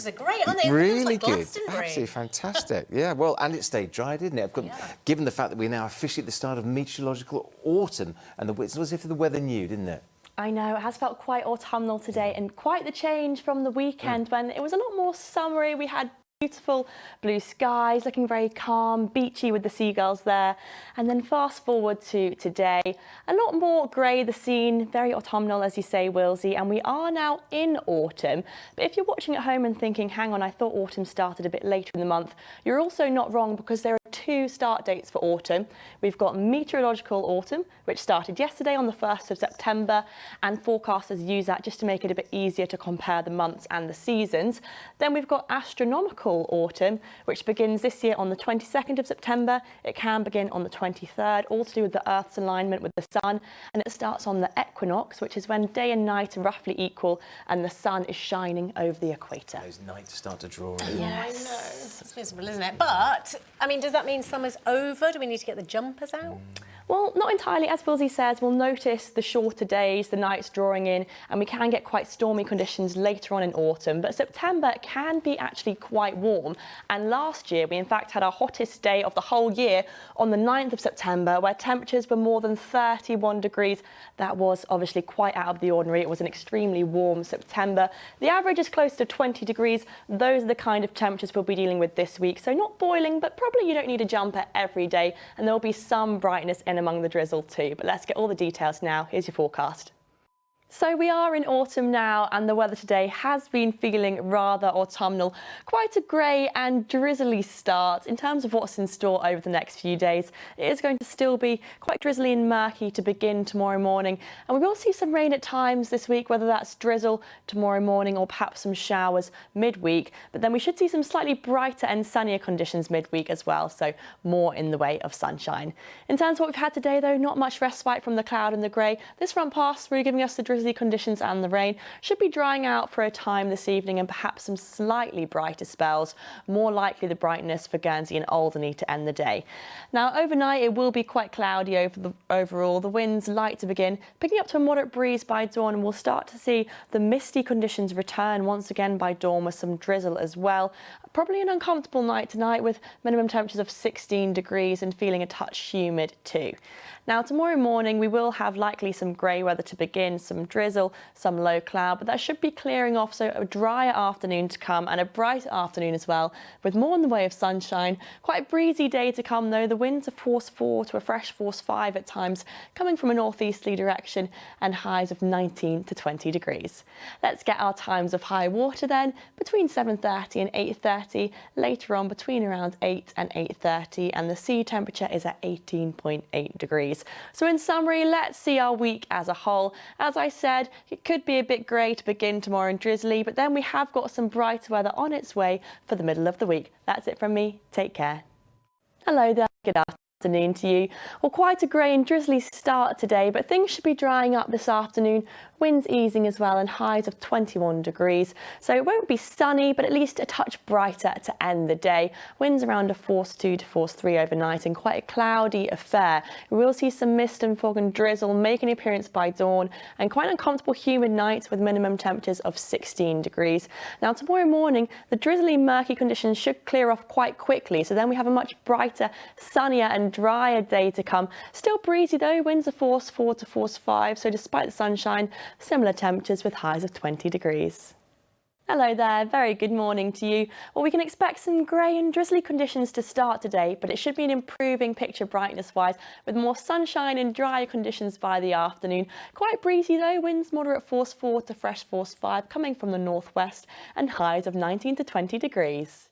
pictures are great, aren't they? Really like good. Glastonbury. Absolutely fantastic. Yeah, well, and it stayed dry, didn't it? Given the fact that we're now officially at the start of meteorological autumn, and it's as if the weather knew, didn't it? I know, it has felt quite autumnal today and quite the change from the weekend when it was a lot more summery. We had beautiful blue skies, looking very calm, beachy with the seagulls there. And then fast forward to today, a lot more grey, the scene, very autumnal, as you say, Willsey, and we are now in autumn. But if you're watching at home and thinking, hang on, I thought autumn started a bit later in the month, you're also not wrong, because there are two start dates for autumn. We've got meteorological autumn, which started yesterday on the 1st of September, and forecasters use that just to make it a bit easier to compare the months and the seasons. Then we've got astronomical autumn, which begins this year on the 22nd of September. It can begin on the 23rd, all to do with the Earth's alignment with the sun, and it starts on the equinox, which is when day and night are roughly equal and the sun is shining over the equator. Those nights start to draw in. Yes. I know. It's miserable, isn't it? But, I mean, does that mean summer's over? Do we need to get the jumpers out? Well, not entirely. As Willsey says, we'll notice the shorter days, the nights drawing in, and we can get quite stormy conditions later on in autumn. But September can be actually quite warm. And last year, we in fact had our hottest day of the whole year on the 9th of September, where temperatures were more than 31 degrees. That was obviously quite out of the ordinary. It was an extremely warm September. The average is close to 20 degrees. Those are the kind of temperatures we'll be dealing with this week. So not boiling, but probably you don't need a jumper every day. And there'll be some brightness in among the drizzle too. But let's get all the details now. Here's your forecast. So we are in autumn now, and the weather today has been feeling rather autumnal. Quite a grey and drizzly start. In terms of what's in store over the next few days, it is going to still be quite drizzly and murky to begin tomorrow morning. And we will see some rain at times this week, whether that's drizzle tomorrow morning or perhaps some showers midweek. But then we should see some slightly brighter and sunnier conditions midweek as well, so more in the way of sunshine. In terms of what we've had today, though, not much respite from the cloud and the grey. This front passed through, giving us the drizzly conditions and the rain. Should be drying out for a time this evening, and perhaps some slightly brighter spells. More likely the brightness for Guernsey and Alderney to end the day. Now overnight it will be quite cloudy overall. The winds light to begin, picking up to a moderate breeze by dawn, and we'll start to see the misty conditions return once again by dawn, with some drizzle as well. Probably an uncomfortable night tonight, with minimum temperatures of 16 degrees and feeling a touch humid too. Now tomorrow morning we will have likely some grey weather to begin, some drizzle, some low cloud, but that should be clearing off, so a drier afternoon to come and a bright afternoon as well, with more in the way of sunshine. Quite a breezy day to come though. The winds are force 4 to a fresh force 5 at times, coming from a northeasterly direction, and highs of 19 to 20 degrees. Let's get our times of high water then, between 7:30 and 8:30, later on between around 8 and 8:30, and the sea temperature is at 18.8 degrees. So in summary, let's see our week as a whole. As I said, it could be a bit grey to begin tomorrow and drizzly, but then we have got some brighter weather on its way for the middle of the week. That's it from me. Take care. Hello there. Good afternoon to you. Well, quite a grey and drizzly start today, but things should be drying up this afternoon. Winds easing as well, and highs of 21 degrees. So it won't be sunny, but at least a touch brighter to end the day. Winds around a force 2 to force 3 overnight, and quite a cloudy affair. We will see some mist and fog and drizzle making an appearance by dawn, and quite uncomfortable humid nights with minimum temperatures of 16 degrees. Now tomorrow morning, the drizzly murky conditions should clear off quite quickly, so then we have a much brighter, sunnier and drier day to come. Still breezy though, winds are force 4 to force 5, so despite the sunshine, similar temperatures with highs of 20 degrees. Hello there, very good morning to you. Well, we can expect some grey and drizzly conditions to start today, but it should be an improving picture brightness-wise, with more sunshine and drier conditions by the afternoon. Quite breezy though, winds moderate force 4 to fresh force 5 coming from the northwest, and highs of 19 to 20 degrees.